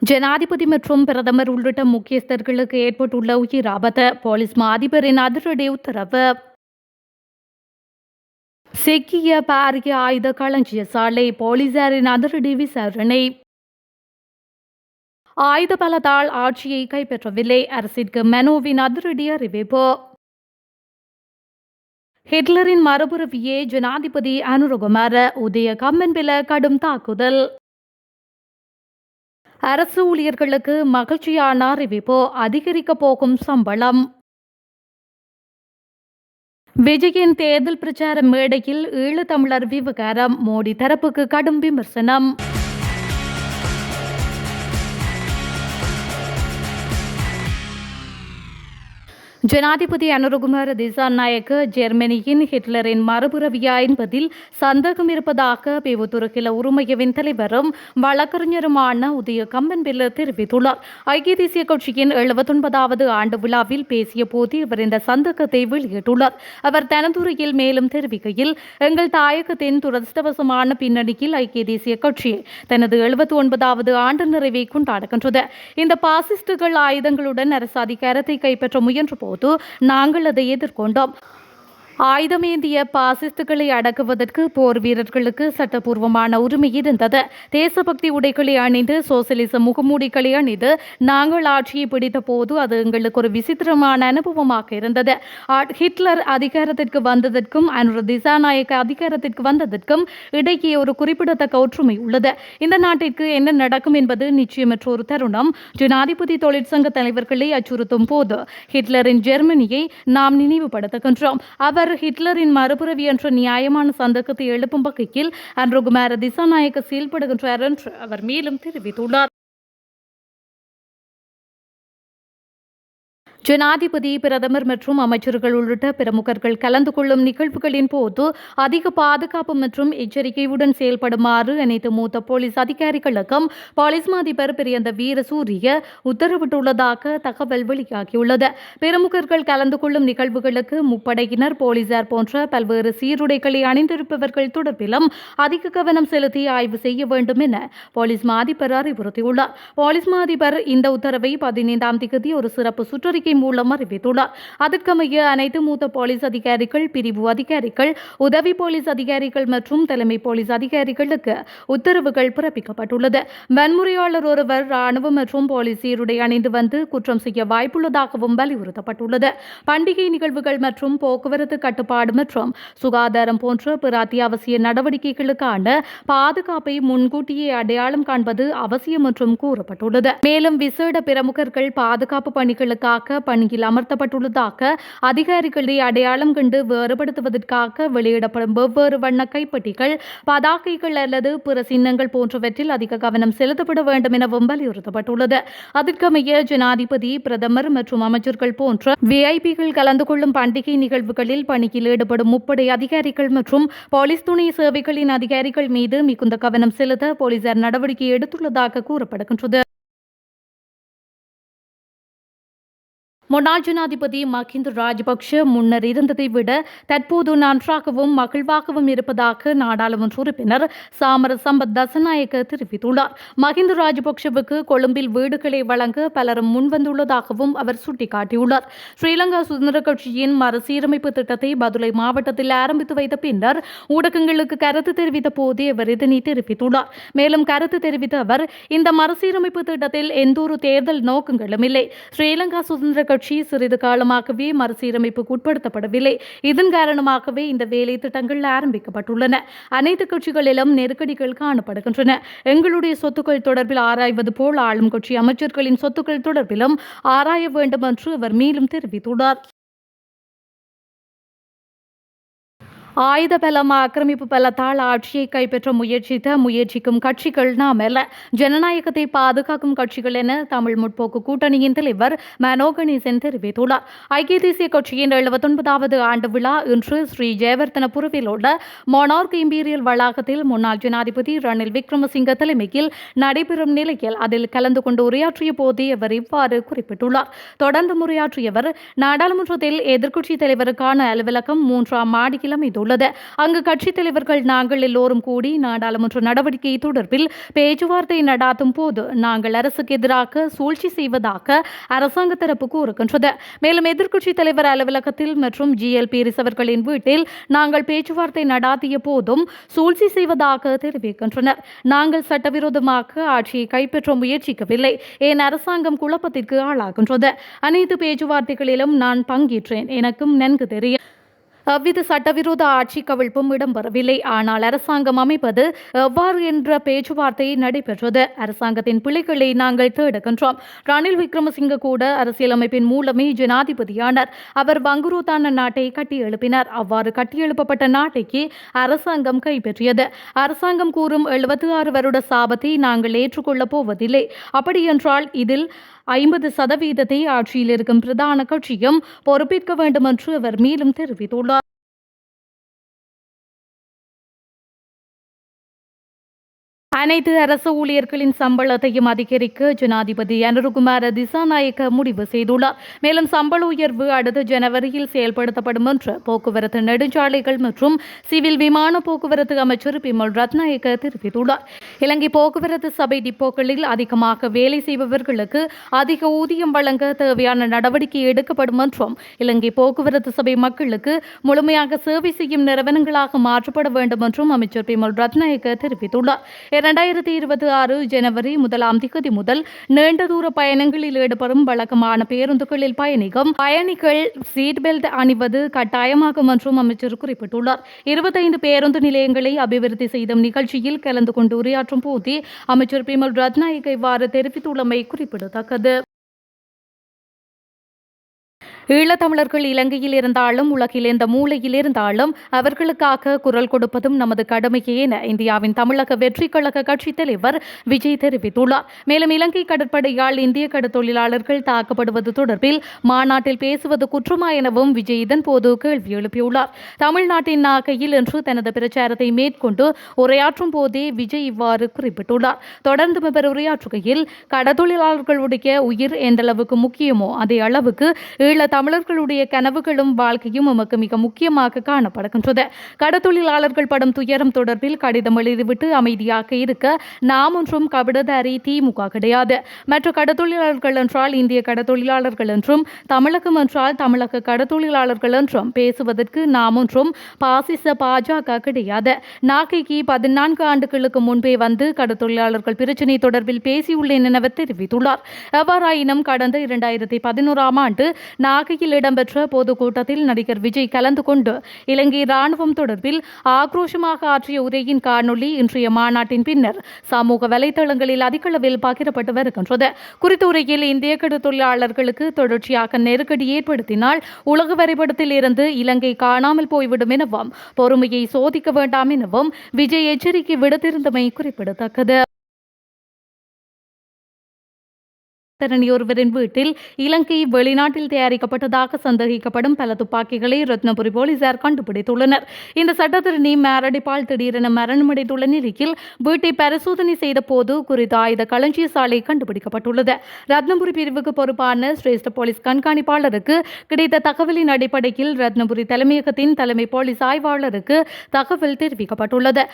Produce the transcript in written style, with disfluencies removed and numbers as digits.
ஜனாதிபதி மற்றும் பிரதமர் உள்ளிட்ட முக்கியஸ்தர்களுக்கு ஏற்பட்டுள்ள உயிர் ஆபத்து போலீஸ் மா அதிபரின் அதிரடி உத்தரவு. சிக்கிய பாரிய ஆயுத களஞ்சிய சாலை போலீசாரின் அதிரடி விசாரணை. ஆயுத பலத்தால் ஆட்சியை கைப்பற்றவில்லை அரசிற்கு மெனோவின் அதிரடி அறிவிப்பு. ஹிட்லரின் மறுபுறவியே ஜனாதிபதி அனுரகுமார உதய கம்மன்பில கடும் தாக்குதல். அரசு ஊழியர்களுக்கு மகிழ்ச்சியான அறிவிப்பு அதிகரிக்கப் போகும் சம்பளம். விஜயின் தேர்தல் பிரச்சார மேடையில் ஈழத்தமிழர் விவகாரம் மோடி தரப்புக்கு கடும் விமர்சனம். ஜனாதிபதி அனுரகுமார திசாநாயக்க ஜெர்மனியின் ஹிட்லரின் மறுபுறவியா என்பதில் சந்தேகம் இருப்பதாக பேவுத்துருகில உரிமையவின் தலைவரும் வழக்கறிஞருமான உதய கம்மன்பில தெரிவித்துள்ளார். ஐக்கிய தேசிய கட்சியின் 79வது ஆண்டு விழாவில் பேசிய போது இவர் இந்த சந்தேகத்தை வெளியிட்டுள்ளார். அவர் தனதுரையில் மேலும் தெரிவிக்கையில், எங்கள் தாயகத்தின் துரதிருஷ்டவசமான பின்னணியில் ஐக்கிய தேசிய கட்சி தனது 79வது ஆண்டு நிறைவை கொண்டாடுகின்றது. இந்த பாசிஸ்டுகள் ஆயுதங்களுடன் அரசு அதிகாரத்தை கைப்பற்ற முயன்ற போது நாங்கள் அதை எதிர்கொண்டோம். ஆயுதமேந்திய பாசிஸ்டுகளை அடக்குவதற்கு போர் வீரர்களுக்கு சட்டப்பூர்வமான உரிமை இருந்தது. தேசபக்தி உடைகளை அணிந்து சோசியலிச முகமூடிகளை அணிந்து நாங்கள் ஆட்சியை பிடித்த போது அது எங்களுக்கு ஒரு விசித்திரமான அனுபவமாக இருந்தது. ஹிட்லர் அதிகாரத்திற்கு வந்ததற்கும் அனுர திசாநாயக்க அதிகாரத்திற்கு வந்ததற்கும் இடையே ஒரு குறிப்பிடத்தக்க ஒற்றுமை உள்ளது. இந்த நாட்டிற்கு என்ன நடக்கும் என்பது நிச்சயமற்ற ஒரு தருணம். ஜனாதிபதி தொழிற்சங்க தலைவர்களை அச்சுறுத்தும் போது ஹிட்லரின் ஜெர்மனியை நாம் நினைவுபடுத்துகின்றோம். அவர் ஹிட்லரின் மறுபுறவி என்ற நியாயமான சந்தேகத்தை எழுப்பும் வகையில் அனுரகுமார திசாநாயக்க செயல்படுகின்றார் என்று அவர் மேலும் தெரிவித்துள்ளார். ஜனாதிபதி பிரதமர் மற்றும் அமைச்சர்கள் உள்ளிட்ட பிரமுகர்கள் கலந்து கொள்ளும் நிகழ்வுகளின் போது அதிக பாதுகாப்பு மற்றும் எச்சரிக்கையுடன் செயல்படுமாறு அனைத்து மூத்த போலீஸ் அதிகாரிகளுக்கும் போலீஸ் அதிபர் பிரியந்த வீரசூரிய உத்தரவிட்டுள்ளதாக தகவல் வெளியாகியுள்ளது. பிரமுகர்கள் கலந்து கொள்ளும் நிகழ்வுகளுக்கு முப்படையினர் போலீசார் போன்ற பல்வேறு சீருடைகளை அணிந்திருப்பவர்கள் தொடர்பிலும் அதிக கவனம் செலுத்தி ஆய்வு செய்ய வேண்டும் என போலீஸ் அதிபர் அறிவுறுத்தியுள்ளார். போலீஸ் அதிபர் இந்த உத்தரவை 15ஆம் தேதி ஒரு சிறப்பு சுற்றறிக்கை மூலம் அறிவித்துள்ளார். அதற்கமைய அனைத்து மூத்த போலீஸ் அதிகாரிகள், பிரிவு அதிகாரிகள், உதவி போலீஸ் அதிகாரிகள் மற்றும் தலைமை போலீஸ் அதிகாரிகளுக்கு உத்தரவுகள் பிறப்பிக்கப்பட்டுள்ளது. வன்முறையாளர் ஒருவர் ராணுவ மற்றும் போலீஸ் சீருடை அணிந்து வந்து குற்றம் செய்ய வாய்ப்புள்ளதாகவும் வலியுறுத்தப்பட்டுள்ளது. பண்டிகை நிகழ்வுகள் மற்றும் போக்குவரத்து கட்டுப்பாடு மற்றும் சுகாதாரம் போன்ற பிற அத்தியாவசிய நடவடிக்கைகளுக்கான பாதுகாப்பை முன்கூட்டியே அடையாளம் காண்பது அவசியம் என்றும் கூறப்பட்டுள்ளது. மேலும் விசேட பிரமுகர்கள் பாதுகாப்பு பணிகளுக்காக பணியில் அமர்த்தப்பட்டுள்ளதாக அதிகாரிகளை அடையாளம் கண்டு வேறுபடுத்துவதற்காக வெளியிடப்படும் வெவ்வேறு வண்ண கைப்பட்டிகள், பதாகைகள் அல்லது பிற சின்னங்கள் போன்றவற்றில் அதிக கவனம் செலுத்தப்பட வேண்டும் எனவும் வலியுறுத்தப்பட்டுள்ளது. அதற்கமைய ஜனாதிபதி, பிரதமர் மற்றும் அமைச்சர்கள் போன்ற விஐபிகள் கலந்து கொள்ளும் பண்டிகை நிகழ்வுகளில் பணியில் ஈடுபடும் முப்படை அதிகாரிகள் மற்றும் போலீஸ் துணை சேவைகளின் அதிகாரிகள் மீது மிகுந்த கவனம் செலுத்த போலீசார் நடவடிக்கை எடுத்துள்ளதாக கூறப்படுகின்றது. முன்னாள் ஜனாதிபதி மஹிந்த ராஜபக்ஷ முன்னர் இருந்ததை விட தற்போது நன்றாகவும் மகிழ்வாகவும் இருப்பதாக நாடாளுமன்ற உறுப்பினர் சாமர சம்பத் தசநாயக்க தெரிவித்துள்ளார். மஹிந்த ராஜபக்ஷவுக்கு கொழும்பில் வீடுகளை வழங்க பலரும் முன்வந்துள்ளதாகவும் அவர் சுட்டிக்காட்டியுள்ளார். ஸ்ரீலங்கா சுதந்திர கட்சியின் மறுசீரமைப்பு திட்டத்தை பதுளை மாவட்டத்தில் ஆரம்பித்து வைத்த பின்னர் ஊடகங்களுக்கு கருத்து தெரிவித்த போதே அவர் இதனை தெரிவித்துள்ளார். மேலும் கருத்து தெரிவித்த அவர், இந்த மறுசீரமைப்பு திட்டத்தில் எந்தொரு தேர்தல் நோக்கங்களும் இல்லை. ஸ்ரீலங்கா சுதந்திர கட்சி சிறிது காலமாகவே மறுசீரமைப்புக்கு உட்படுத்தப்படவில்லை. இதன் காரணமாகவே இந்த வேலை திட்டங்கள் ஆரம்பிக்கப்பட்டுள்ளன. அனைத்து கட்சிகளிலும் நெருக்கடிகள் காணப்படுகின்றன. எங்களுடைய சொத்துக்கள் தொடர்பில் ஆராய்வது போல் ஆளும் கட்சி அமைச்சர்களின் சொத்துக்கள் தொடர்பிலும் ஆராய வேண்டும் என்று அவர் மேலும் தெரிவித்துள்ளார். ஆயுத பலம், ஆக்கிரமிப்பு பலத்தால் ஆட்சியை கைப்பற்ற முயற்சிக்கும் கட்சிகள் நாம் அல்ல, ஜனநாயகத்தை பாதுகாக்கும் கட்சிகள் என தமிழ் முற்போக்கு கூட்டணியின் தலைவர் மனோ கணேசன் தெரிவித்துள்ளார். ஐக்கிய தேசிய கட்சியின் 79வது ஆண்டு விழா இன்று ஸ்ரீ ஜெயவர்தனபுரவில் உள்ள மொனார்க் இம்பீரியல் வளாகத்தில் முன்னாள் ஜனாதிபதி ரணில் விக்ரமசிங்க தலைமையில் நடைபெறும் நிலையில் அதில் கலந்து கொண்டு உரையாற்றிய போதே அவர் இவ்வாறு குறிப்பிட்டுள்ளார். தொடர்ந்து உரையாற்றியவர், நாடாளுமன்றத்தில் எதிர்க்கட்சித் தலைவருக்கான அலுவலகம் 3ஆம் மாடியில் அமைந்துள்ளது. தெரிவித்துள்ளது. அங்கு கட்சித் தலைவர்கள் நாங்கள் எல்லோரும் கூடி நாடாளுமன்ற நடவடிக்கை தொடர்பில் பேச்சுவார்த்தை நடாத்தும் போது நாங்கள் அரசுக்கு எதிராக சூழ்ச்சி செய்வதாக அரசாங்க தரப்பு கூறுகின்றது. மேலும் எதிர்க்கட்சித் தலைவர் அலுவலகத்தில் மற்றும் GL பீரிஸ் அவர்களின் வீட்டில் நாங்கள் பேச்சுவார்த்தை நடாத்திய போதும் சூழ்ச்சி செய்வதாக தெரிவிக்கின்றனர். நாங்கள் சட்டவிரோதமாக ஆட்சியை கைப்பற்ற முயற்சிக்கவில்லை. ஏன் அரசாங்கம் குழப்பத்திற்கு ஆளாகின்றது? அனைத்து பேச்சுவார்த்தைகளிலும் நான் பங்கேற்றேன். எனக்கும் நன்கு தெரியும் அவ்வித சட்டவிரோத ஆட்சி கவிழ்ப்பும் இடம்பெறவில்லை. ஆனால் அரசாங்கம் அமைப்பது எவ்வாறு என்ற பேச்சுவார்த்தை நடைபெற்றது. அரசாங்கத்தின் பிழைகளை நாங்கள் தேடுகின்றோம். ரணில் விக்ரமசிங்க கூட அரசியலமைப்பின் மூலமே ஜனாதிபதியானார். அவர் வங்குரோத்தான நாட்டை கட்டியெழுப்பினார். அவ்வாறு கட்டியெழுப்பப்பட்ட நாட்டைக்கு அரசாங்கம் கைப்பற்றியது. அரசாங்கம் கூறும் 76 வருட சாபத்தை நாங்கள் ஏற்றுக்கொள்ளப் போவதில்லை. அப்படியென்றால் இதில் 50% ஆட்சியில் இருக்கும் பிரதான கட்சியும் பொறுப்பேற்க வேண்டும் என்று அவர் மேலும் தெரிவித்துள்ளார். அனைத்து அரசு ஊழியர்களின் சம்பளத்தையும் அதிகரிக்க ஜனாதிபதி அனுருகுமார திசாநாயக்க முடிவு செய்துள்ளார். மேலும் சம்பள உயர்வு அடுத்த ஜனவரியில் செயல்படுத்தப்படும் என்று போக்குவரத்து நெடுஞ்சாலைகள் மற்றும் சிவில் விமான போக்குவரத்து அமைச்சர் பிமல் ரத்நாயக்க தெரிவித்துள்ளார். இலங்கை போக்குவரத்து சபை டிப்போக்களில் அதிகமாக வேலை செய்பவர்களுக்கு அதிக ஊதியம் வழங்க தேவையான நடவடிக்கை எடுக்கப்படும் என்றும் இலங்கை போக்குவரத்து சபை மக்களுக்கு முழுமையாக சேவை செய்யும் நிறுவனங்களாக மாற்றப்பட வேண்டும் என்றும் அமைச்சர் பிமல் ரத்நாயக்க தெரிவித்துள்ளார். 2026 ஜனவரி 1ஆம் தேதி முதல் நீண்ட தூர பயணங்களில் ஈடுபடும் வழக்கமான பேருந்துகளில் பயணிகள் சீட் பெல்ட் அணிவது கட்டாயமாகும் என்றும் அமைச்சர் குறிப்பிட்டுள்ளார். 25 பேருந்து நிலையங்களை அபிவிருத்தி செய்த நிகழ்ச்சியில் கலந்து கொண்டு உரையாற்றும் போதே அமைச்சர் பிமல் ரத்நாயக்க இவ்வாறு தெரிவித்துள்ளமை குறிப்பிடத்தக்கது. ஈழத்தமிழர்கள் இலங்கையில் இருந்தாலும் உலகில் எந்த மூலையில் இருந்தாலும் அவர்களுக்காக குரல் கொடுப்பதும் நமது கடமையே என இந்தியாவின் தமிழக வெற்றிக் கழக கட்சித் தலைவர் விஜய் தெரிவித்துள்ளார். மேலும் இலங்கை கடற்படையால் இந்திய கடற்தொழிலாளர்கள் தாக்கப்படுவது தொடர்பில் மாநாட்டில் பேசுவது குற்றமா எனவும் விஜய் இதன்போது கேள்வி எழுப்பியுள்ளார். தமிழ்நாட்டின் நாகையில் இன்று தனது பிரச்சாரத்தை மேற்கொண்டு உரையாற்றும் போதே விஜய் இவ்வாறு குறிப்பிட்டுள்ளார். தொடர்ந்து அவர் உரையாற்றுகையில் கடற்தொழிலாளர்களுடைய உயிர் எந்தளவுக்கு முக்கியமோ அதே அளவுக்கு ஈழ தமிழர்களுடைய கனவுகளும் வாழ்க்கையும் நமக்கு மிக முக்கியமாக காணப்படுகின்றது. கடற்தொழிலாளர்கள் படும் துயரம் தொடர்பில் கடிதம் எழுதிவிட்டு அமைதியாக இருக்க நாம் ஒன்றும் கபடதாரி திமுக கிடையாது. மற்ற கடற்தொழிலாளர்கள் என்றால் இந்திய கடற்தொழிலாளர்கள் என்றும் தமிழகம் என்றால் தமிழக கடற்தொழிலாளர்கள் என்றும் பேசுவதற்கு நாம் ஒன்றும் பாசிச பாஜக கிடையாது. நாகைக்கு 14 ஆண்டுகளுக்கு முன்பே வந்து கடற்தொழிலாளர்கள் பிரச்சினை தொடர்பில் பேசியுள்ளேன் என தெரிவித்துள்ளார். எவ்வாறாயினும் கடந்த 2011ஆம் ஆண்டு நாகையில் இடம்பெற்ற பொதுக்கூட்டத்தில் நடிகர் விஜய் கலந்து கொண்டு இலங்கை ராணுவம் தொடர்பில் ஆக்ரோஷமாக ஆற்றிய உரையின் காணொலி இன்றைய மாநாட்டின் பின்னர் சமூக வலைதளங்களில் அதிகளவில் பகிரப்பட்டு வருகின்றது. குறித்த உரையில் இந்திய கடற்தொழிலாளர்களுக்கு தொடர்ச்சியாக நெருக்கடி ஏற்படுத்தினால் உலக வரைபடத்தில் இருந்து இலங்கை காணாமல் போய்விடும் எனவும் பொறுமையை சோதிக்க வேண்டாம் எனவும் விஜய் எச்சரிக்கை விடுத்திருந்தமை குறிப்பிடத்தக்கது. ஒருவரின் வீட்டில் இலங்கை வெளிநாட்டில் தயாரிக்கப்பட்டதாக சந்தேகிக்கப்படும் பல துப்பாக்கிகளை ரத்னபுரி போலீசார் கண்டுபிடித்துள்ளனர். இந்த சட்டத்திரணி மேரடிப்பால் திடீரென மரணமடைந்துள்ள நிலையில் வீட்டை பரிசோதனை செய்த போது குறித்த ஆயுத களஞ்சிய சாலை கண்டுபிடிக்கப்பட்டுள்ளது. ரத்னபுரி பிரிவுக்கு பொறுப்பான சிரேஷ்ட போலீஸ் கண்காணிப்பாளருக்கு கிடைத்த தகவலின் அடிப்படையில் ரத்னபுரி தலைமையகத்தின் தலைமை போலீஸ் ஆய்வாளருக்கு தகவல் தெரிவிக்கப்பட்டுள்ளது.